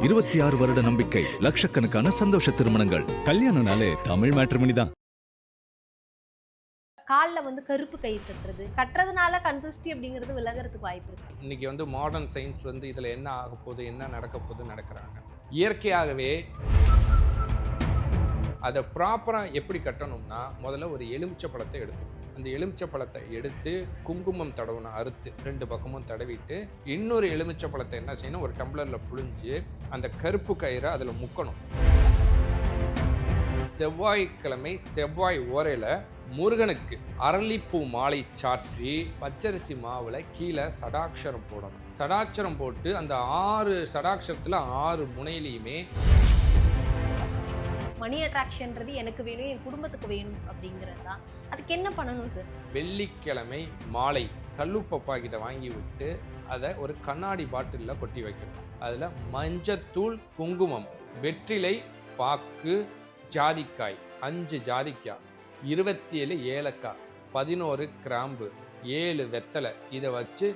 26 வருட நம்பிக்கை, லட்சக்கணக்கான சந்தோஷ திருமணங்கள். கல்யாணம்னாலே தமிழ் மேட்ரிமோனி தான். காலில் வந்து கருப்பு கயிறு கட்டுறது கட்டுறதுனால கன்சிஸ்டி அப்படிங்கிறது விலகிறதுக்கு வாய்ப்பு இருக்கு. இன்னைக்கு வந்து மாடர்ன் சயின்ஸ் வந்து இதில் என்ன ஆக போகுது, என்ன நடக்க போகுது நடக்கிறாங்க. இயற்கையாகவே அதை ப்ராப்பராக எப்படி கட்டணும்னா, முதல்ல ஒரு எலுமிச்சை பழத்தை எடுத்துக்கணும். அந்த எலுமிச்சை பழத்தை எடுத்து குங்குமம் தடவணும், அறுத்து 2 பக்கமும் தடவிட்டு, இன்னொரு எலுமிச்சை பழத்தை என்ன செய்யணும், ஒரு டம்ளரில் புழிஞ்சு அந்த கருப்பு கயிறை அதில் முக்கணும். செவ்வாய்க்கிழமை செவ்வாய் ஓரையில் முருகனுக்கு அரளிப்பூ மாலை சாற்றி பச்சரிசி மாவில் கீழே சடாட்சரம் போடணும். சடாட்சரம் போட்டு அந்த 6 சடாட்சரத்தில் 6 முனையிலையுமே மணி அட்ராக்ஷன்றது எனக்கு வேணும், என் குடும்பத்துக்கு வேணும் அப்படிங்கிறது தான். அதுக்கு என்ன பண்ணணும் சார்? வெள்ளிக்கிழமை மாலை கல்லுப்பப்பா கிட்ட வாங்கி விட்டு அதை ஒரு கண்ணாடி பாட்டிலில் கொட்டி வைக்கணும். அதில் மஞ்சத்தூள், குங்குமம், வெற்றிலை, பாக்கு, ஜாதிக்காய், 5 ஜாதிக்காய், 27 ஏலக்காய், 11 கிராம்பு, 7 வெத்தலை, இதை வச்சு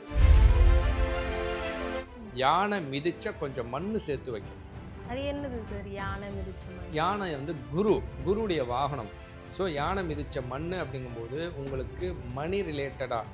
யானை மிதிச்ச கொஞ்சம் மண்ணு சேர்த்து வைக்கணும். அது என்னது சார்? யானை மிதிச்ச மண்? யானை வந்து குருடைய வாகனம். ஸோ யானை மிதிச்ச மண் அப்படிங்கும்போது உங்களுக்கு மணி ரிலேட்டடாக.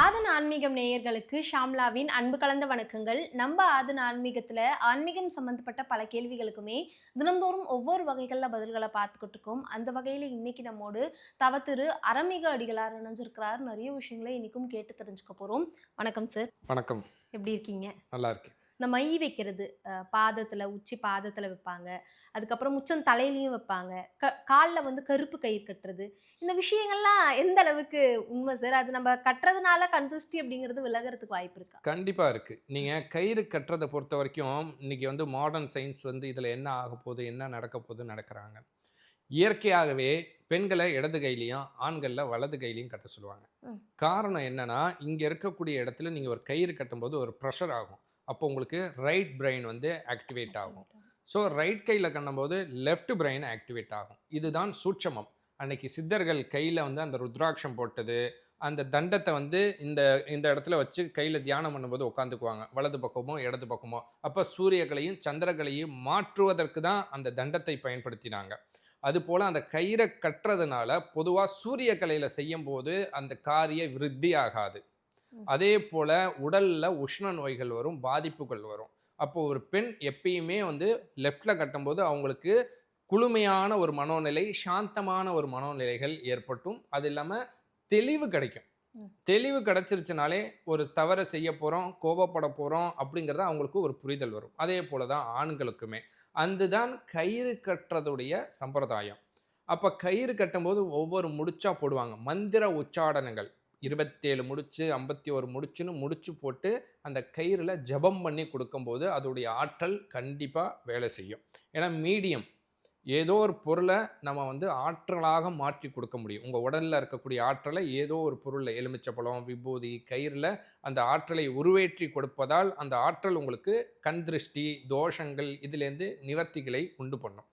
ஆதன் ஆன்மீகம் நேயர்களுக்கு ஷாம்லாவின் அன்பு கலந்த வணக்கங்கள். நம்ம ஆதன் ஆன்மீகத்தில் ஆன்மீகம் சம்மந்தப்பட்ட பல கேள்விகளுக்குமே தினந்தோறும் ஒவ்வொரு வகைகளில் பதில்களை பார்த்துக்கிட்டு இருக்கோம். அந்த வகையில் இன்னைக்கு நம்மோடு தவத்திரு அறமிக அடிகளார் இணைஞ்சிருக்கிறார். நிறைய விஷயங்களை இன்னைக்கும் கேட்டு தெரிஞ்சுக்க போகிறோம். வணக்கம் சார். வணக்கம். எப்படி இருக்கீங்க? நல்லா இருக்கேன். இந்த மை வைக்கிறது பாதத்தில், உச்சி பாதத்தில் வைப்பாங்க, அதுக்கப்புறம் முச்சம் தலையிலையும் வைப்பாங்க, காலில் வந்து கருப்பு கயிறு கட்டுறது, இந்த விஷயங்கள்லாம் எந்த அளவுக்கு உண்மை சார்? அது நம்ம கட்டுறதுனால கன்சிஸ்டி அப்படிங்கிறது விலகிறதுக்கு வாய்ப்பு இருக்கா? கண்டிப்பாக இருக்குது. நீங்கள் கயிறு கட்டுறதை பொறுத்த வரைக்கும் இன்றைக்கி வந்து மாடர்ன் சயின்ஸ் வந்து இதில் என்ன ஆக போகுது, என்ன நடக்க போகுது நடக்கிறாங்க. இயற்கையாகவே பெண்களை இடது கையிலையும் ஆண்களில் வலது கையிலையும் கட்ட சொல்லுவாங்க. காரணம் என்னென்னா, இங்கே இருக்கக்கூடிய இடத்துல நீங்கள் ஒரு கயிறு கட்டும்போது ஒரு ப்ரெஷர் ஆகும். அப்போ உங்களுக்கு ரைட் பிரெயின் வந்து ஆக்டிவேட் ஆகும். ஸோ ரைட் கையில் கண்ணும்போது லெஃப்ட் பிரெயின் ஆக்டிவேட் ஆகும். இதுதான் சூட்சமம். அன்னைக்கு சித்தர்கள் கையில் வந்து அந்த ருத்ராட்சம் போட்டது, அந்த தண்டத்தை வந்து இந்த இடத்துல வச்சு கையில் தியானம் பண்ணும்போது உட்காந்துக்குவாங்க, வலது பக்கமோ இடது பக்கமோ. அப்போ சூரியகளையும் சந்திரகளையும் மாற்றுவதற்கு தான் அந்த தண்டத்தை பயன்படுத்தினாங்க. அதுபோல் அந்த கயிறை கட்டுறதுனால பொதுவாக சூரிய கலையில் செய்யும் போது அந்த காரிய விருத்தி ஆகாது. அதே போல் உடலில் உஷ்ண நோய்கள் வரும், பாதிப்புகள் வரும். அப்போது ஒரு பெண் எப்பயுமே வந்து லெஃப்டில் கட்டும்போது அவங்களுக்கு குளுமையான ஒரு மனோநிலை, சாந்தமான ஒரு மனோநிலைகள் ஏற்பட்டும். அது இல்லாமல் தெளிவு கிடைக்கும். தெளிவு கிடைச்சிருச்சுனாலே ஒரு தவறை செய்ய போகிறோம், கோபப்பட போகிறோம் அப்படிங்கிறத அவங்களுக்கு ஒரு புரிதல் வரும். அதே போல் தான் ஆண்களுக்குமே. அதுதான் கயிறு கட்டுறதுடைய சம்பிரதாயம். அப்போ கயிறு கட்டும்போது ஒவ்வொரு முடிச்சா போடுவாங்க. மந்திர உச்சாடனங்கள் 27 முடிச்சு, 51 முடிச்சுன்னு முடிச்சு போட்டு அந்த கயிறில் ஜபம் பண்ணி கொடுக்கும்போது அதோடைய ஆற்றல் கண்டிப்பாக வேலை செய்யும். ஏன்னா மீடியம் ஏதோ ஒரு பொருளை நம்ம வந்து ஆற்றலாக மாற்றி கொடுக்க முடியும். உங்கள் உடலில் இருக்கக்கூடிய ஆற்றலை ஏதோ ஒரு பொருளில், எலுமிச்சப்பழம், விபூதி, கயிறில் அந்த ஆற்றலை உருவேற்றி கொடுப்பதால் அந்த ஆற்றல் உங்களுக்கு கண் திருஷ்டி, தோஷங்கள் இதிலேருந்து நிவர்த்திகளை உண்டு பண்ணும்.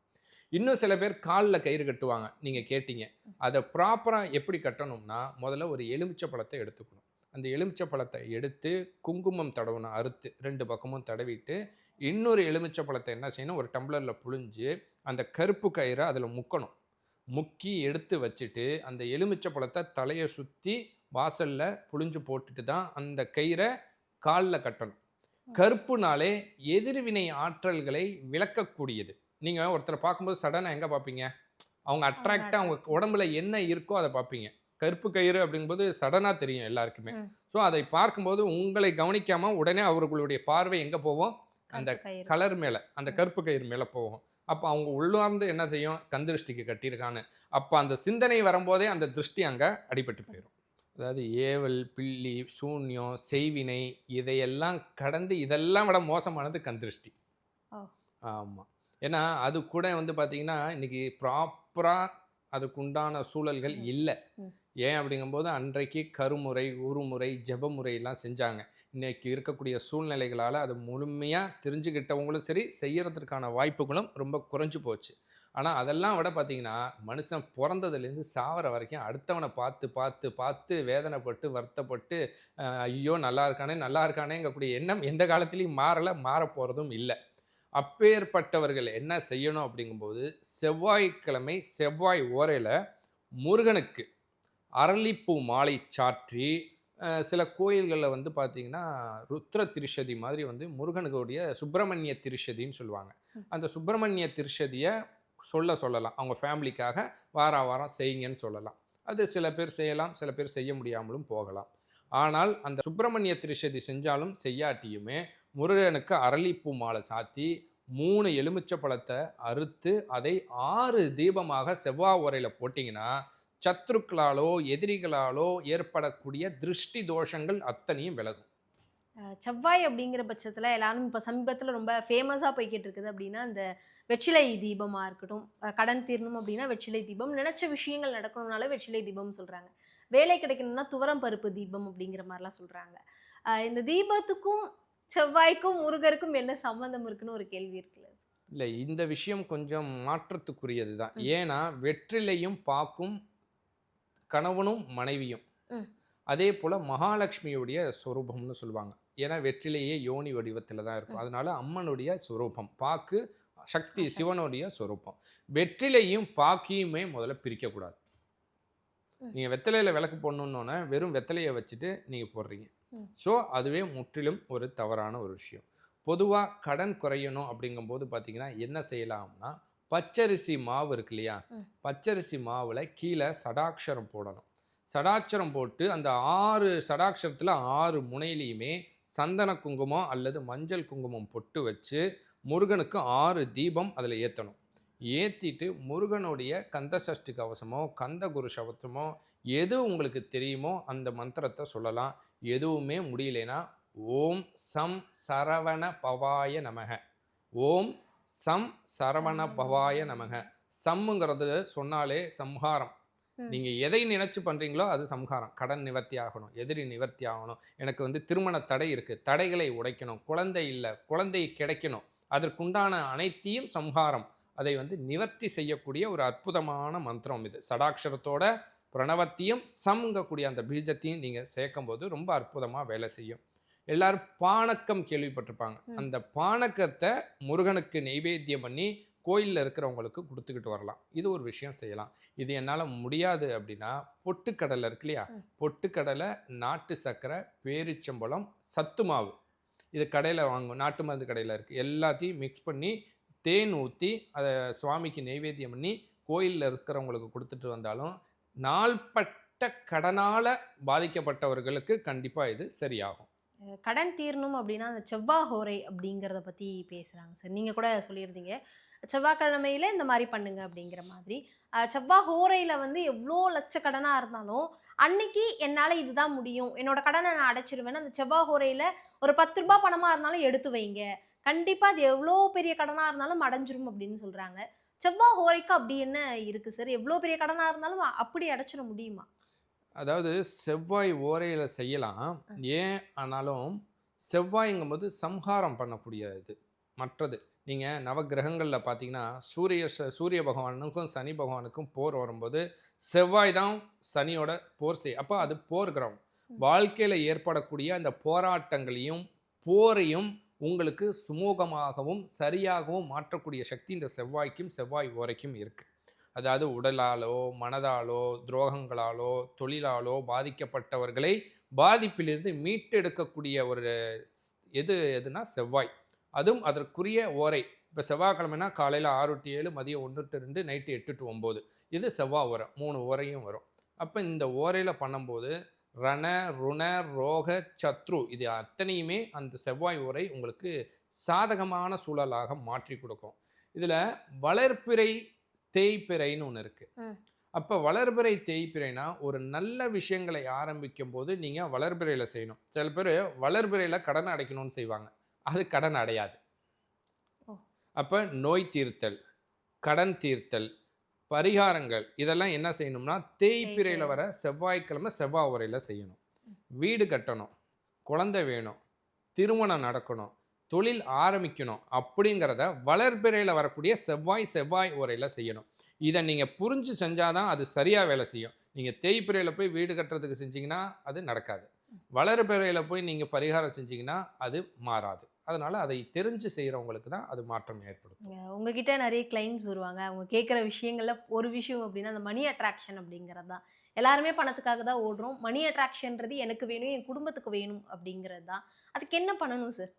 இன்னும் சில பேர் காலில் கயிறு கட்டுவாங்க. நீங்கள் கேட்டீங்க, அதை ப்ராப்பராக எப்படி கட்டணும்னா, முதல்ல ஒரு எலுமிச்சை பழத்தை எடுத்துக்கணும். அந்த எலுமிச்சை பழத்தை எடுத்து குங்குமம் தடவணும், அறுத்து 2 பக்கமும் தடவிட்டு, இன்னொரு எலுமிச்சை பழத்தை என்ன செய்யணும், ஒரு டம்ளரில் புழிஞ்சு அந்த கருப்பு கயிறை அதில் முக்கணும். முக்கி எடுத்து வச்சுட்டு அந்த எலுமிச்சை பழத்தை தலையை சுற்றி வாசலில் புழிஞ்சு போட்டுட்டு தான் அந்த கயிறை காலில் கட்டணும். கருப்புனாலே எதிர்வினை ஆற்றல்களை விளக்கக்கூடியது. நீங்கள் ஒருத்தரை பார்க்கும்போது சடனாக எங்கே பார்ப்பீங்க? அவங்க அட்ராக்டாக அவங்க உடம்புல என்ன இருக்கோ அதை பார்ப்பீங்க. கருப்பு கயிறு அப்படிங்கும்போது சடனாக தெரியும் எல்லாருக்குமே. ஸோ அதை பார்க்கும்போது உங்களை கவனிக்காமல் உடனே அவர்களுடைய பார்வை எங்கே போவோம்? அந்த கலர் மேலே, அந்த கருப்பு கயிறு மேலே போகும். அப்போ அவங்க உள்ளார்ந்து என்ன செய்யும்? கந்திருஷ்டிக்கு கட்டியிருக்கான்னு. அப்போ அந்த சிந்தனை வரும்போதே அந்த திருஷ்டி அங்கே அடிபட்டு போயிடும். அதாவது ஏவல், பில்லி, சூன்யம், செய்வினை இதையெல்லாம் கடந்து இதெல்லாம் விட மோசமானது கந்திருஷ்டி. ஆமாம். ஏன்னா அது கூட வந்து பார்த்திங்கன்னா இன்றைக்கி ப்ராப்பராக அதுக்குண்டான சூழல்கள் இல்லை. ஏன் அப்படிங்கும்போது அன்றைக்கு கருமுறை, உருமுறை, ஜபமுறையெல்லாம் செஞ்சாங்க. இன்றைக்கி இருக்கக்கூடிய சூழ்நிலைகளால் அது முழுமையாக தெரிஞ்சுக்கிட்டவங்களும் சரி, செய்கிறதுக்கான வாய்ப்புகளும் ரொம்ப குறைஞ்சி போச்சு. ஆனால் அதெல்லாம் விட பார்த்தீங்கன்னா மனுஷன் பிறந்ததுலேருந்து சாவர வரைக்கும் அடுத்தவனை பார்த்து பார்த்து பார்த்து வேதனைப்பட்டு வருத்தப்பட்டு ஐயோ நல்லா இருக்கானேங்கக்கூடிய எண்ணம் எந்த காலத்துலேயும் மாறப்போகிறதும் இல்லை. அப்பேற்பட்டவர்கள் என்ன செய்யணும் அப்படிங்கும்போது செவ்வாய்க்கிழமை செவ்வாய் ஓரையில் முருகனுக்கு அரளிப்பூ மாலை சாற்றி சில கோயில்களில் வந்து பார்த்திங்கன்னா ருத்ர திருஷதி மாதிரி வந்து முருகனுடைய சுப்பிரமணிய திருஷதின்னு சொல்லுவாங்க. அந்த சுப்பிரமணிய திருஷதியை சொல்லலாம். அவங்க ஃபேமிலிக்காக வாரம் செய்யுங்கன்னு சொல்லலாம். அது சில பேர் செய்யலாம், சில பேர் செய்ய முடியாமலும் போகலாம். ஆனால் அந்த சுப்பிரமணிய திருஷதி செஞ்சாலும் செய்யாட்டியுமே முருகனுக்கு அரளிப்பூ மாலை சாத்தி 3 எலுமிச்சை பழத்தை அறுத்து அதை 6 தீபமாக செவ்வாய் ஓரையில் போட்டிங்கன்னா சத்ருக்களாலோ எதிரிகளாலோ ஏற்படக்கூடிய திருஷ்டி தோஷங்கள் அத்தனையும் விலகும். செவ்வாய் அப்படிங்கிற பட்சத்தில் எல்லாரும் இப்போ சமீபத்தில் ரொம்ப ஃபேமஸாக போய்கிட்டு இருக்குது அப்படின்னா இந்த வெற்றிலை தீபமாக இருக்கட்டும், கடன் தீரணும் அப்படின்னா வெற்றிலை தீபம், நினச்ச விஷயங்கள் நடக்கணும்னால வெற்றிலை தீபம் சொல்கிறாங்க, வேலை கிடைக்கணும்னா துவரம் பருப்பு தீபம் அப்படிங்கிற மாதிரிலாம் சொல்கிறாங்க. இந்த தீபத்துக்கும் செவ்வாய்க்கும் முருகருக்கும் என்ன சம்மந்தம் இருக்குன்னு ஒரு கேள்வி இருக்குல்ல? இல்லை, இந்த விஷயம் கொஞ்சம் மாற்றத்துக்குரியது தான். ஏன்னா வெற்றிலையும் பாக்கும் கணவனும் மனைவியும் அதே போல் மகாலட்சுமியுடைய சொரூபம்னு சொல்லுவாங்க. ஏன்னா வெற்றிலேயே யோனி வடிவத்தில் தான் இருக்கும். அதனால அம்மனுடைய சொரூபம், பாக்கு சக்தி சிவனுடைய சொரூபம். வெற்றிலையும் பாக்கியுமே முதல்ல பிரிக்கக்கூடாது. நீங்கள் வெத்தலையில் விளக்கு போடணுன்னொன்னே வெறும் வெத்தலையை வச்சுட்டு நீங்கள் போடுறீங்க. ஸோ அதுவே முற்றிலும் ஒரு தவறான ஒரு விஷயம். பொதுவாக கடன் குறையணும் அப்படிங்கும்போது பார்த்தீங்கன்னா என்ன செய்யலாம்னா, பச்சரிசி மாவு இருக்கு இல்லையா, பச்சரிசி மாவில் கீழே சடாட்சரம் போடணும். சடாட்சரம் போட்டு அந்த 6 சடாட்சரத்தில் 6 முனையிலையுமே சந்தன குங்குமம் அல்லது மஞ்சள் குங்குமம் பொட்டு வச்சு முருகனுக்கு 6 தீபம் அதில் ஏற்றணும். ஏற்றிட்டு முருகனுடைய கந்த சஷ்டி கவசமோ கந்த குரு சவத்தமோ எது உங்களுக்கு தெரியுமோ அந்த மந்திரத்தை சொல்லலாம். எதுவுமே முடியலைன்னா ஓம் சம் சரவண பவாய நமக, ஓம் சம் சரவண பவாய நமக. சம்முங்கிறது சொன்னாலே சம்ஹாரம். நீங்கள் எதை நினச்சி பண்ணுறீங்களோ அது சம்ஹாரம். கடன் நிவர்த்தி ஆகணும், எதிரி நிவர்த்தி ஆகணும், எனக்கு வந்து திருமண தடை இருக்குது, தடைகளை உடைக்கணும், குழந்தை இல்லை, குழந்தை கிடைக்கணும், அதற்குண்டான அனைத்தையும் சம்ஹாரம், அதை வந்து நிவர்த்தி செய்யக்கூடிய ஒரு அற்புதமான மந்திரம் இது. சடாட்சரத்தோட பிரணவத்தையும் சம்ங்கக்கூடிய அந்த பீஜத்தையும் நீங்கள் சேர்க்கும் போது ரொம்ப அற்புதமாக வேலை செய்யும். எல்லாரும் பானக்கம் கேள்விப்பட்டிருப்பாங்க. அந்த பானக்கத்தை முருகனுக்கு நெய்வேத்தியம் பண்ணி கோயிலில் இருக்கிறவங்களுக்கு கொடுத்துக்கிட்டு வரலாம். இது ஒரு விஷயம் செய்யலாம். இது என்னால் முடியாது அப்படின்னா பொட்டுக்கடலை இருக்கு இல்லையா, பொட்டுக்கடலை, நாட்டு சர்க்கரை, பேரிச்சம்பழம், சத்து மாவு, இது கடையில் வாங்கும், நாட்டு மருந்து கடையில் இருக்குது, எல்லாத்தையும் மிக்ஸ் பண்ணி தேன் ஊற்றி அதை சுவாமிக்கு நெய்வேத்தியம் பண்ணி கோயிலில் இருக்கிறவங்களுக்கு கொடுத்துட்டு வந்தாலும் நாள்பட்ட கடனால் பாதிக்கப்பட்டவர்களுக்கு கண்டிப்பாக இது சரியாகும். கடன் தீரணும் அப்படின்னா அந்த செவ்வாய் ஹோரை அப்படிங்கிறத பற்றி பேசுகிறாங்க சார். நீங்கள் கூட சொல்லியிருந்தீங்க செவ்வாய்க்கிழமையில இந்த மாதிரி பண்ணுங்க அப்படிங்கிற மாதிரி. செவ்வாய் ஹோரையில் வந்து எவ்வளோ லட்ச கடனாக இருந்தாலும் அன்னைக்கு என்னால் இதுதான் முடியும், என்னோட கடனை நான் அடைச்சிருவேன்னு அந்த செவ்வாய் ஹோரையில் ஒரு 10 ரூபாய் பணமாக இருந்தாலும் எடுத்து வைங்க, கண்டிப்பாக அது எவ்வளோ பெரிய கடனாக இருந்தாலும் அடைஞ்சிரும் அப்படின்னு சொல்கிறாங்க. செவ்வாய் ஹோரைக்கு அப்படி என்ன இருக்குது சார்? எவ்வளோ பெரிய கடனாக இருந்தாலும் அப்படி அடைச்சிட முடியுமா? அதாவது செவ்வாய் ஓரையில் செய்யலாம். ஏன் ஆனாலும் செவ்வாய்ங்கும்போது சம்ஹாரம் பண்ணக்கூடிய இது. மற்றது நீங்கள் நவகிரகங்களில் பார்த்தீங்கன்னா சூரிய பகவானுக்கும் சனி பகவானுக்கும் போர் வரும்போது செவ்வாய் தான் சனியோட போர் அப்போ அது போர் கிரகம். வாழ்க்கையில் ஏற்படக்கூடிய அந்த போராட்டங்களையும் போரையும் உங்களுக்கு சுமூகமாகவும் சரியாகவும் மாற்றக்கூடிய சக்தி இந்த செவ்வாய்க்கும் செவ்வாய் ஓரைக்கும் இருக்குது. அதாவது உடலாலோ மனதாலோ துரோகங்களாலோ தொழிலாலோ பாதிக்கப்பட்டவர்களை பாதிப்பிலிருந்து மீட்டெடுக்கக்கூடிய ஒரு எதுனா செவ்வாய். அதுவும் அதற்குரிய ஓரை. இப்போ செவ்வாய்க்கிழமைனா காலையில் 6 to 7, மதியம் 1 to 2, நைட்டு 8 to 9, இது செவ்வாய் ஓரை. 3 ஓரையும் வரும். அப்போ இந்த ஓரையில் பண்ணும்போது ரண ருண ரோக சத்ரு இது அத்தனையுமே அந்த செவ்வாய் ஓரை உங்களுக்கு சாதகமான சூழலாக மாற்றி கொடுக்கும். இதில் வளர்ப்பிறை தேய்பிறைன்னு ஒன்று இருக்குது. அப்போ வளர்பிறை தேய்பிறைனா ஒரு நல்ல விஷயங்களை ஆரம்பிக்கும் போது நீங்கள் வளர்பிறையில் செய்யணும். சில பேர் வளர்பிறையில் கடன் அடைக்கணும்னு செய்வாங்க, அது கடன் அடையாது. அப்போ நோய் தீர்த்தல், கடன் தீர்த்தல், பரிகாரங்கள் இதெல்லாம் என்ன செய்யணும்னா தேய்பிறையில் வர செவ்வாய்க்கிழமை செவ்வாய் ஓரையில் செய்யணும். வீடு கட்டணும், குழந்தை வேணும், திருமணம் நடக்கணும், தொழில் ஆரம்பிக்கணும் அப்படிங்கிறத வளர்பிறையில் வரக்கூடிய செவ்வாய் உரையில் செய்யணும். இதை நீங்கள் புரிஞ்சு செஞ்சாதான் அது சரியாக வேலை செய்யும். நீங்கள் தேய்பிறையில் போய் வீடு கட்டுறதுக்கு செஞ்சிங்கன்னா அது நடக்காது. வளர்பிறையில் போய் நீங்கள் பரிகாரம் செஞ்சிங்கன்னா அது மாறாது. அதனால் அதை தெரிஞ்சு செய்கிறவங்களுக்கு தான் அது மாற்றம் ஏற்படுத்தும். உங்ககிட்ட நிறைய கிளைண்ட்ஸ் வருவாங்க. அவங்க கேட்குற விஷயங்கள்ல ஒரு விஷயம் அப்படின்னா அந்த மணி அட்ராக்ஷன் அப்படிங்கிறது தான். எல்லாருமே பணத்துக்காக தான் ஓடுறோம். மணி அட்ராக்ஷன்றது எனக்கு வேணும், என் குடும்பத்துக்கு வேணும் அப்படிங்கிறது தான். அதுக்கு என்ன பண்ணணும் சார்?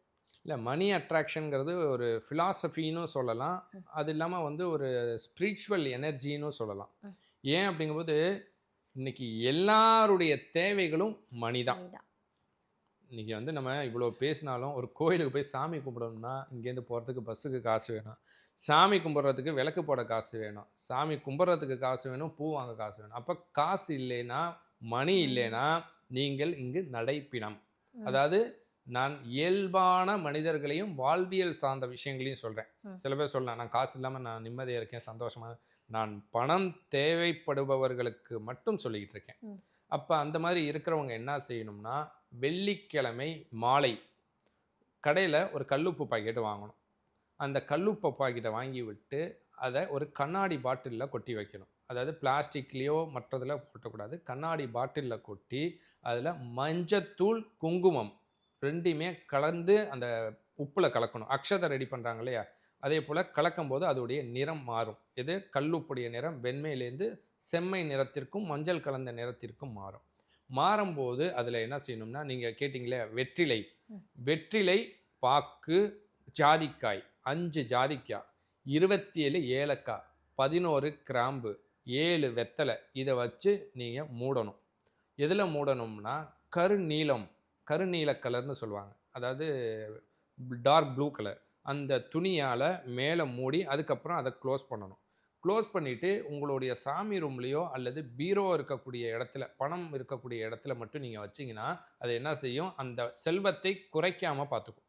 இல்லை, மணி அட்ராக்ஷனுங்கிறது ஒரு ஃபிலாசபின்னு சொல்லலாம். அது இல்லாமல் வந்து ஒரு ஸ்பிரிச்சுவல் எனர்ஜின்னு சொல்லலாம். ஏன் அப்படிங்கும்போது இன்னைக்கு எல்லாருடைய தேவைகளும் மணி தான். இன்றைக்கி வந்து நம்ம இவ்வளோ பேசினாலும் ஒரு கோயிலுக்கு போய் சாமி கும்பிடணும்னா இங்கேருந்து போகிறதுக்கு பஸ்ஸுக்கு காசு வேணும், சாமி கும்பிட்றதுக்கு விளக்கு போட காசு வேணும், சாமி கும்பிட்றதுக்கு காசு வேணும், பூ வாங்க காசு வேணும். அப்போ காசு இல்லைன்னா, மணி இல்லைன்னா நீங்கள் இங்கு நடைப்பிணம். அதாவது நான் இயல்பான மனிதர்களையும் வாழ்வியல் சார்ந்த விஷயங்களையும் சொல்கிறேன். சில பேர் சொல்லலாம், நான் காசு இல்லாமல் நான் நிம்மதியாக இருக்கேன், சந்தோஷமாக. நான் பணம் தேவைப்படுபவர்களுக்கு மட்டும் சொல்லிக்கிட்டு இருக்கேன். அப்போ அந்த மாதிரி இருக்கிறவங்க என்ன செய்யணும்னா, வெள்ளிக்கிழமை மாலை கடையில் ஒரு கல்லுப்பு பாக்கெட்டு வாங்கணும். அந்த கல்லுப்பு பாக்கெட்டை வாங்கி விட்டு அதை ஒரு கண்ணாடி பாட்டிலில் கொட்டி வைக்கணும். அதாவது பிளாஸ்டிக்லேயோ மற்றதில் கொட்டக்கூடாது. கண்ணாடி பாட்டிலில் கொட்டி அதில் மஞ்சத்தூள், குங்குமம் ரெண்டுமே கலந்து அந்த உப்பில் கலக்கணும். அக்ஷதை ரெடி பண்ணுறாங்க இல்லையா, அதே போல் கலக்கும்போது அதோடைய நிறம் மாறும். இது கல்லுப்புடைய நிறம் வெண்மையிலேருந்து செம்மை நிறத்திற்கும் மஞ்சள் கலந்த நிறத்திற்கும் மாறும். மாறும்போது அதில் என்ன செய்யணும்னா, நீங்கள் கேட்டிங்களே வெற்றிலை, பாக்கு, ஜாதிக்காய், 5 ஜாதிக்காய், 27 ஏலக்காய், 11 கிராம்பு, 7 வெத்தலை, இதை வச்சு நீங்கள் மூடணும். எதில் மூடணும்னா கருநீல கலர்னு சொல்லுவாங்க, அதாவது டார்க் ப்ளூ கலர். அந்த துணியால் மேலே மூடி அதுக்கப்புறம் அதை க்ளோஸ் பண்ணணும். க்ளோஸ் பண்ணிவிட்டு உங்களுடைய சாமி ரூம்லேயோ அல்லது பீரோ இருக்கக்கூடிய இடத்துல, பணம் இருக்கக்கூடிய இடத்துல மட்டும் நீங்கள் வச்சிங்கன்னா அது என்ன செய்யும், அந்த செல்வத்தை குறைக்காமல் பார்த்துக்கும்.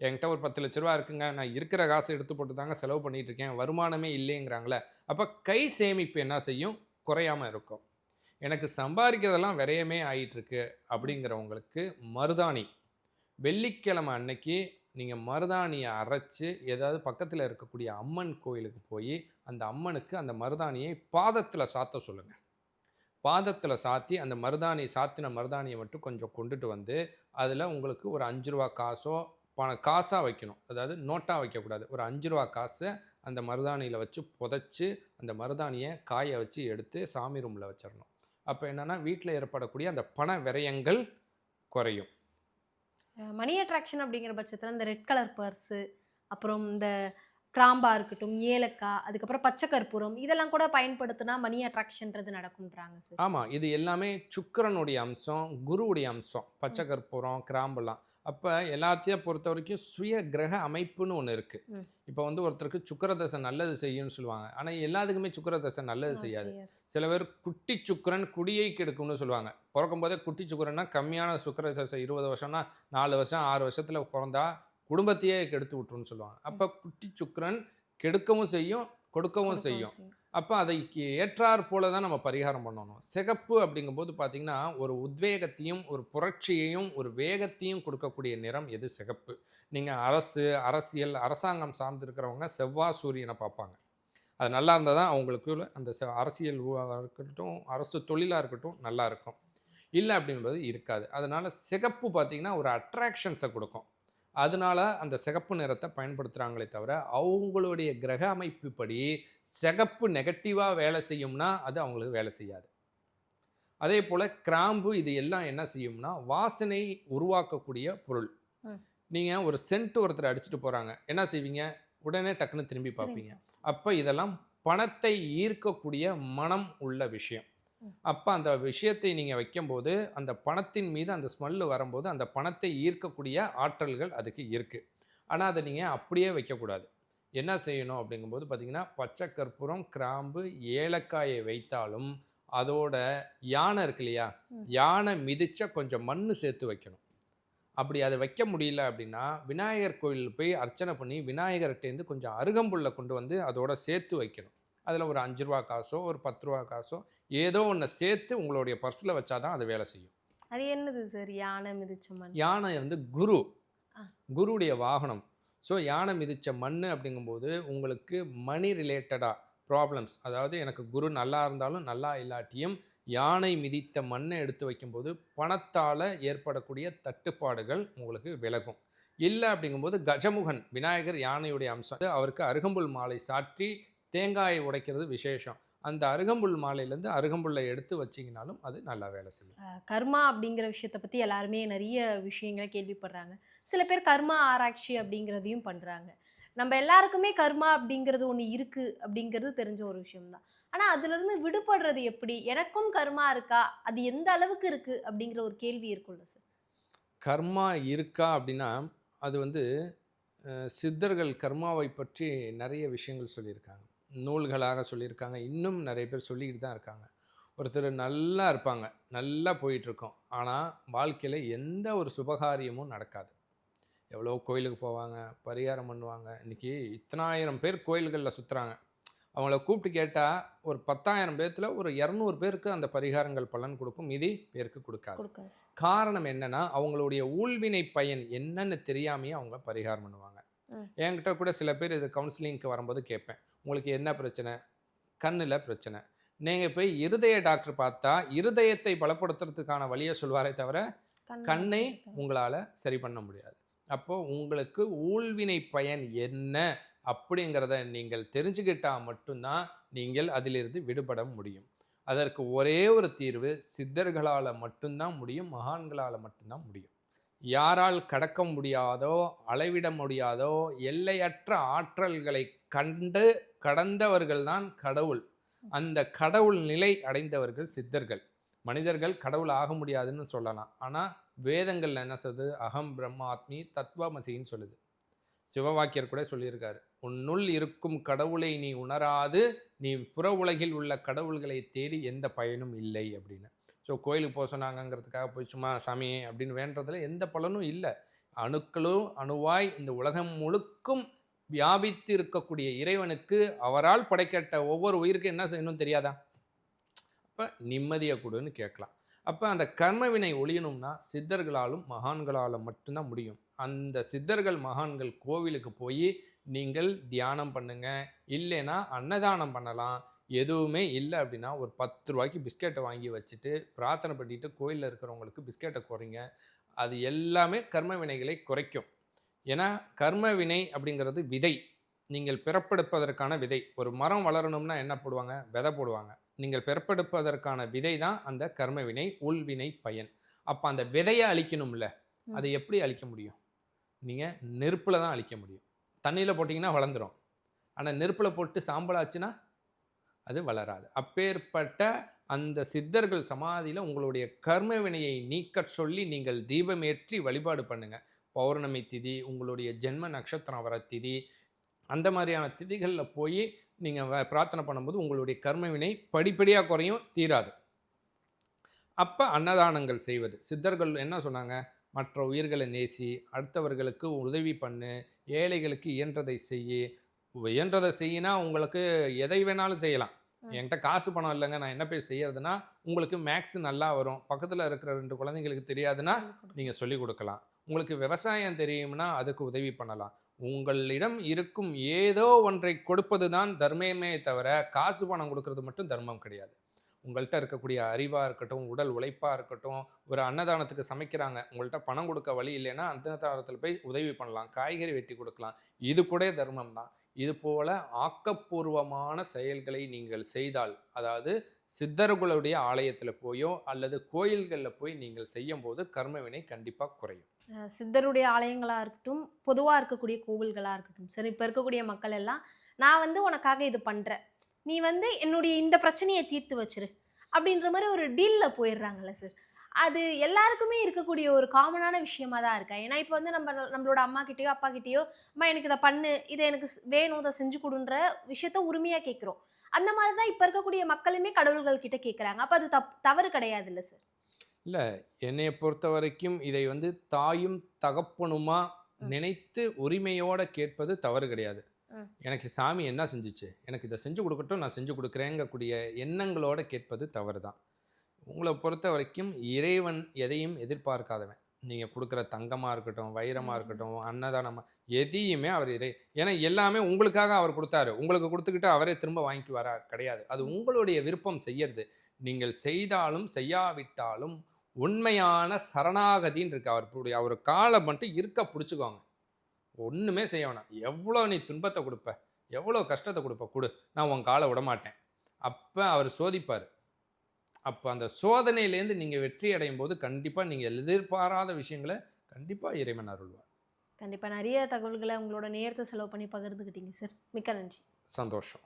என்கிட்ட ஒரு 10 லட்ச ரூபா இருக்குங்க, நான் இருக்கிற காசை எடுத்து போட்டு தாங்க செலவு பண்ணிகிட்டு இருக்கேன், வருமானமே இல்லைங்கிறாங்களே, அப்போ கை சேமிப்பு என்ன செய்யும், குறையாமல் இருக்கும். எனக்கு சம்பாதிக்கிறதெல்லாம் விரயமே ஆகிட்டுருக்கு அப்படிங்கிறவங்களுக்கு மருதாணி, வெள்ளிக்கிழமை அன்னைக்கு நீங்கள் மருதாணியை அரைச்சி ஏதாவது பக்கத்தில் இருக்கக்கூடிய அம்மன் கோயிலுக்கு போய் அந்த அம்மனுக்கு அந்த மருதாணியை பாதத்தில் சாத்த சொல்லுங்கள். பாதத்தில் சாத்தி அந்த சாத்தின மருதாணியை மட்டும் கொஞ்சம் கொண்டுட்டு வந்து அதில் உங்களுக்கு ஒரு 5 ரூபா காசோ காசாக வைக்கணும். அதாவது நோட்டாக வைக்கக்கூடாது. ஒரு 5 ரூபா காசை அந்த மருதாணியில் வச்சு புதைச்சி அந்த மருதாணியை காய வச்சு எடுத்து சாமி ரூமில் வச்சிடணும். அப்போ என்னென்னா, வீட்டில் ஏற்படக்கூடிய அந்த பண விரயங்கள் குறையும். மணி அட்ராக்ஷன் அப்படிங்கிற பட்சத்தில் இந்த ரெட் கலர் பர்ஸு, அப்புறம் இந்த கிராம்பா இருக்கட்டும், ஏலக்காய், அதுக்கப்புறம் பச்சை கற்பூரம், இதெல்லாம் கூட பயன்படுத்தினா மணி அட்ராக்ஷன்றது நடக்கும்ன்றாங்க சார். ஆமாம், இது எல்லாமே சுக்கிரனுடைய அம்சம், குருவுடைய அம்சம். பச்சை கற்பூரம், கிராம்பெல்லாம். அப்போ எல்லாத்தையும் பொறுத்த வரைக்கும் சுய கிரக அமைப்புன்னு ஒன்று இருக்குது. இப்போ வந்து ஒருத்தருக்கு சுக்கிரதசை நல்லது செய்யும்னு சொல்லுவாங்க, ஆனால் எல்லாத்துக்குமே சுக்கிரதசை நல்லது செய்யாது. சில பேர் குட்டி சுக்கிரன் குடியை கெடுக்கும்னு சொல்லுவாங்க. பிறக்கும் போதே குட்டி சுக்கிரன்னா கம்மியான சுக்கிரதசை 20 வருஷம்னா 4 வருஷம் 6 வருஷத்தில் பிறந்தா குடும்பத்தையே கெடுத்து விட்டுருன்னு சொல்லுவாங்க. அப்போ குட்டி சுக்கிரன் கெடுக்கவும் செய்யும், கொடுக்கவும் செய்யும். அப்போ அதை ஏற்றாற் போல தான் நம்ம பரிகாரம் பண்ணணும். சிகப்பு அப்படிங்கும்போது பார்த்திங்கன்னா, ஒரு உத்வேகத்தையும் ஒரு புரட்சியையும் ஒரு வேகத்தையும் கொடுக்கக்கூடிய நிறம் எது, சிகப்பு. நீங்கள் அரசியல், அரசாங்கம் சார்ந்திருக்கிறவங்க செவ்வாய் சூரியனை பார்ப்பாங்க. அது நல்லா இருந்தால் தான் அவங்களுக்கு அந்த அரசியல் இருக்கட்டும், அரசு தொழிலாக இருக்கட்டும் நல்லா இருக்கும். இல்லை அப்படிங்கும்போது இருக்காது. அதனால் சிகப்பு பார்த்திங்கன்னா ஒரு அட்ராக்ஷன்ஸை கொடுக்கும். அதனால அந்த சிகப்பு நிறத்தை பயன்படுத்துகிறாங்களே தவிர, அவங்களுடைய கிரக அமைப்பு படி சிகப்பு நெகட்டிவாக வேலை செய்யும்னா அது அவங்களுக்கு வேலை செய்யாது. அதே போல் கிராம்பு, இது எல்லாம் என்ன செய்யும்னா வாசனை உருவாக்கக்கூடிய பொருள். நீங்கள் ஒரு சென்ட் ஒருத்தர் அடிச்சுட்டு போகிறாங்க, என்ன செய்வீங்க, உடனே டக்குன்னு திரும்பி பார்ப்பீங்க. அப்போ இதெல்லாம் பணத்தை ஈர்க்கக்கூடிய மனம் உள்ள விஷயம். அப்போ அந்த விஷயத்தை நீங்கள் வைக்கும்போது அந்த பணத்தின் மீது அந்த ஸ்மெல்லு வரும்போது அந்த பணத்தை ஈர்க்கக்கூடிய ஆற்றல்கள் அதுக்கு இருக்குது. ஆனால் அதை நீங்கள் அப்படியே வைக்கக்கூடாது. என்ன செய்யணும் அப்படிங்கும்போது பார்த்திங்கன்னா, பச்சை கற்பூரம், கிராம்பு, ஏலக்காயை வைத்தாலும் அதோட யானை இருக்கு இல்லையா, யானை மிதிச்ச கொஞ்சம் மண் சேர்த்து வைக்கணும். அப்படி அதை வைக்க முடியல அப்படின்னா, விநாயகர் கோயிலில் போய் அர்ச்சனை பண்ணி விநாயகர்கிட்டேருந்து கொஞ்சம் அருகம்புல்லை கொண்டு வந்து அதோட சேர்த்து வைக்கணும். அதில் ஒரு 5 ரூபா காசோ ஒரு 10 ரூபா காசோ ஏதோ ஒன்று சேர்த்து உங்களுடைய பர்ஸில் வச்சாதான் அது வேலை செய்யும். அது என்னது சார், யானை மிதிச்ச மண்? யானை வந்து குரு. குருவுடைய வாகனம். ஸோ யானை மிதித்த மண் அப்படிங்கும்போது உங்களுக்கு மணி ரிலேட்டடாக ப்ராப்ளம்ஸ், அதாவது எனக்கு குரு நல்லா இருந்தாலும் நல்லா இல்லாட்டியும் யானை மிதித்த மண்ணை எடுத்து வைக்கும்போது பணத்தால் ஏற்படக்கூடிய தட்டுப்பாடுகள் உங்களுக்கு விலகும். இல்லை அப்படிங்கும்போது கஜமுகன் விநாயகர் யானையுடைய அம்சம், அவருக்கு அருகம்புல் மாலை சாற்றி தேங்காயை உடைக்கிறது விசேஷம். அந்த அருகம்புல் மாலையிலேருந்து அருகம்புல்லை எடுத்து வச்சிங்கனாலும் அது நல்லா வேலை செய்யும். கர்மா அப்படிங்கிற விஷயத்தை பற்றி எல்லாருமே நிறைய விஷயங்களை கேள்விப்படுறாங்க. சில பேர் கர்மா ஆராய்ச்சி அப்படிங்கிறதையும் பண்ணுறாங்க. நம்ம எல்லாருக்குமே கர்மா அப்படிங்கிறது ஒன்று இருக்குது அப்படிங்கிறது தெரிஞ்ச ஒரு விஷயம்தான். ஆனால் அதுலேருந்து விடுபடுறது எப்படி? எனக்கும் கர்மா இருக்கா, அது எந்த அளவுக்கு இருக்குது அப்படிங்கிற ஒரு கேள்வி இருக்குல்ல சார். கர்மா இருக்கா அப்படின்னா அது வந்து சித்தர்கள் கர்மாவை பற்றி நிறைய விஷயங்கள் சொல்லியிருக்காங்க, நூல்களாக சொல்லியிருக்காங்க, இன்னும் நிறைய பேர் சொல்லிக்கிட்டு தான் இருக்காங்க. ஒருத்தர் நல்லா இருப்பாங்க, நல்லா போயிட்டுருக்கோம், ஆனால் வாழ்க்கையில் எந்த ஒரு சுபகாரியமும் நடக்காது. எவ்வளோ கோயிலுக்கு போவாங்க, பரிகாரம் பண்ணுவாங்க. இன்றைக்கி இத்தனாயிரம் பேர் கோயில்களில் சுற்றுறாங்க. அவங்கள கூப்பிட்டு கேட்டால் ஒரு 10,000 பேர்த்தில் ஒரு 200 பேருக்கு அந்த பரிகாரங்கள் பலன் கொடுக்கும், மீதி பேருக்கு கொடுக்காது. காரணம் என்னென்னா அவங்களுடைய ஊழ்வினை பயன் என்னன்னு தெரியாமையே அவங்க பரிகாரம் பண்ணுவாங்க. என்கிட்ட கூட சில பேர் இது கவுன்சிலிங்க்கு வரும்போது கேட்பேன், உங்களுக்கு என்ன பிரச்சனை? கண்ணில் பிரச்சனை. நீங்கள் போய் இருதய டாக்டர் பார்த்தா இருதயத்தை பலப்படுத்துறதுக்கான வழியை சொல்வாரே தவிர கண்ணை உங்களால் சரி பண்ண முடியாது. அப்போது உங்களுக்கு ஊழ்வினை பயன் என்ன அப்படிங்கிறத நீங்கள் தெரிஞ்சுக்கிட்டால் மட்டும்தான் நீங்கள் அதிலிருந்து விடுபட முடியும். அதற்கு ஒரே ஒரு தீர்வு சித்தர்களால் மட்டும்தான் முடியும், மகான்களால் மட்டும்தான் முடியும். யாரால் கடக்க முடியாதோ, அளவிட முடியாதோ எல்லையற்ற ஆற்றல்களை கண்டு கடந்தவர்கள்தான் கடவுள். அந்த கடவுள் நிலை அடைந்தவர்கள் சித்தர்கள். மனிதர்கள் கடவுள் ஆக முடியாதுன்னு சொல்லலாம், ஆனால் வேதங்கள்ல என்ன சொல்லுது? அகம் பிரம்மாத்மி தத்துவமசின்னு சொல்லுது. சிவவாக்கியர் கூட சொல்லியிருக்காரு, உன்னுள் இருக்கும் கடவுளை நீ உணராது நீ புற உலகில் உள்ள கடவுள்களை தேடி எந்த பயனும் இல்லை அப்படின்னு. ஸோ கோயிலுக்கு போக சொன்னாங்கங்கிறதுக்காக போய் சும்மா சாமி அப்படின்னு வேண்டதில் எந்த பலனும் இல்லை. அணுக்களும் அணுவாய் இந்த உலகம் முழுக்கும் வியாபித்து இருக்கக்கூடிய இறைவனுக்கு அவரால் படைக்கப்பட்ட ஒவ்வொரு உயிருக்கும் என்ன செய்யணும் தெரியாதா? அப்போ நிம்மதியை கொடுன்னு கேட்கலாம். அப்போ அந்த கர்மவினை ஒழியணும்னா சித்தர்களாலும் மகான்களாலும் மட்டும்தான் முடியும். அந்த சித்தர்கள் மகான்கள் கோவிலுக்கு போய் நீங்கள் தியானம் பண்ணுங்க, இல்லைன்னா அன்னதானம் பண்ணலாம். எதுவுமே இல்லை அப்படின்னா ஒரு 10 ரூபாய்க்கு பிஸ்கெட்டை வாங்கி வச்சுட்டு பிரார்த்தனை பண்ணிட்டு கோயிலில் இருக்கிறவங்களுக்கு பிஸ்கெட்டை குறைங்க. அது எல்லாமே கர்ம வினைகளை குறைக்கும். ஏன்னா கர்ம வினை அப்படிங்கிறது விதை, நீங்கள் பிறப்பெடுப்பதற்கான விதை. ஒரு மரம் வளரணும்னா என்ன போடுவாங்க? விதை போடுவாங்க. நீங்கள் பிறப்பெடுப்பதற்கான விதை தான் அந்த கர்ம வினை, உள்வினை பயன். அப்போ அந்த விதையை அழிக்கணும்ல, அதை எப்படி அழிக்க முடியும்? நீங்கள் நெருப்பில் தான் அழிக்க முடியும். தண்ணியில் போட்டிங்கன்னா வளர்ந்துடும், ஆனால் நெருப்பில் போட்டு சாம்பலாச்சுன்னா அது வளராது. அப்பேற்பட்ட அந்த சித்தர்கள் சமாதியில் உங்களுடைய கர்ம வினையை நீக்க சொல்லி நீங்கள் தீபமேற்றி வழிபாடு பண்ணுங்கள். பௌர்ணமி திதி, உங்களுடைய ஜென்ம நட்சத்திரம் வர திதி, அந்த மாதிரியான திதிகளில் போய் நீங்கள் பிரார்த்தனை பண்ணும்போது உங்களுடைய கர்மவினை படிப்படியாக குறையும், தீராது. அப்போ அன்னதானங்கள் செய்வது, சித்தர்கள் என்ன சொன்னாங்க? மற்ற உயிர்களை நேசி, அடுத்தவர்களுக்கு உதவி பண்ணு, ஏழைகளுக்கு இயன்றதை செய்யி. இயன்றதை செய்யினா உங்களுக்கு எதை வேணாலும் செய்யலாம். என்கிட்ட காசு பணம் இல்லைங்க, நான் என்ன போய் செய்யறதுன்னா, உங்களுக்கு மேக்ஸ் நல்லா வரும், பக்கத்தில் இருக்கிற 2 குழந்தைங்களுக்கு தெரியாதுன்னா நீங்கள் சொல்லிக் கொடுக்கலாம். உங்களுக்கு விவசாயம் தெரியும்னா அதுக்கு உதவி பண்ணலாம். உங்களிடம் இருக்கும் ஏதோ ஒன்றை கொடுப்பது தான் தர்மமே தவிர காசு பணம் கொடுக்கறது மட்டும் தர்மம் கிடையாது. உங்கள்கிட்ட இருக்கக்கூடிய அறிவாக இருக்கட்டும், உடல் உழைப்பாக இருக்கட்டும், ஒரு அன்னதானத்துக்கு சமைக்கிறாங்க, உங்கள்கிட்ட பணம் கொடுக்க வழி இல்லைன்னா அன்னதானத்தில் போய் உதவி பண்ணலாம், காய்கறி வெட்டி கொடுக்கலாம், இது கூட தர்மம் தான். இது போல ஆக்கப்பூர்வமான செயல்களை நீங்கள் செய்தால், அதாவது சித்தர்களுடைய ஆலயத்தில் போயோ அல்லது கோயில்களில் போய் நீங்கள் செய்யும் போது கர்மவினை கண்டிப்பாக குறையும். சித்தருடைய ஆலயங்களாக இருக்கட்டும், பொதுவாக இருக்கக்கூடிய கோவில்களாக இருக்கட்டும், சரி, இப்போ இருக்கக்கூடிய மக்கள் எல்லாம் நான் உனக்காக இது பண்ணுறேன், நீ என்னுடைய இந்த பிரச்சனையை தீர்த்து வச்சிரு அப்படின்ற மாதிரி ஒரு டீலில் போயிடுறாங்கல்ல சார். அது எல்லாருக்குமே இருக்கக்கூடிய ஒரு காமனான விஷயமா தான் இருக்கா? ஏன்னா இப்போ நம்மளோட அம்மா கிட்டேயோ அப்பா கிட்டேயோ, அம்மா எனக்கு இதை பண்ணு, இதை எனக்கு வேணும், இதை செஞ்சு கொடுன்ற விஷயத்த உரிமையாக கேட்குறோம். அந்த மாதிரி தான் இப்போ இருக்கக்கூடிய மக்களுமே கடவுள்கள் கிட்ட கேட்குறாங்க. அப்போ அது தவறு கிடையாது இல்லை சார்? இல்லை, என்னையை பொறுத்த வரைக்கும் இதை தாயும் தகப்பனுமா நினைத்து உரிமையோடு கேட்பது தவறு கிடையாது. எனக்கு சாமி என்ன செஞ்சிச்சு, எனக்கு இதை செஞ்சு கொடுக்கட்டும், நான் செஞ்சு கொடுக்குறேங்கக்கூடிய எண்ணங்களோடு கேட்பது தவறு தான். உங்களை பொறுத்த வரைக்கும் இறைவன் எதையும் எதிர்பார்க்காதவன். நீங்கள் கொடுக்குற தங்கமாக இருக்கட்டும், வைரமாக ம். இருக்கட்டும், அன்னதானமாக, எதையுமே அவர் ஏன்னா எல்லாமே உங்களுக்காக அவர் கொடுத்தாரு. உங்களுக்கு கொடுத்துக்கிட்டு அவரே திரும்ப வாங்கிக்குவாரா? கிடையாது. அது உங்களுடைய விருப்பம் செய்யறது. நீங்கள் செய்தாலும் செய்யாவிட்டாலும் உண்மையான சரணாகதின்னு இருக்கு. அவர் காலை மட்டும் இருக்க பிடிச்சிக்கோங்க. ஒன்றுமே செய்ய வேணாம். எவ்வளோ நீ துன்பத்தை கொடுப்ப, எவ்வளோ கஷ்டத்தை கொடுப்ப கொடு, நான் உன் காலை விடமாட்டேன். அப்போ அவர் சோதிப்பார். அப்போ அந்த சோதனையிலேருந்து நீங்கள் வெற்றி அடையும் போது கண்டிப்பாக நீங்கள் எதிர்பாராத விஷயங்களை கண்டிப்பாக இறைவன் அருள்வார். கண்டிப்பா நிறைய தகவல்களை உங்களோட நேரத்தை செலவு பண்ணி பகிர்ந்துக்கிட்டீங்க சார். மிக்க நன்றி. சந்தோஷம்.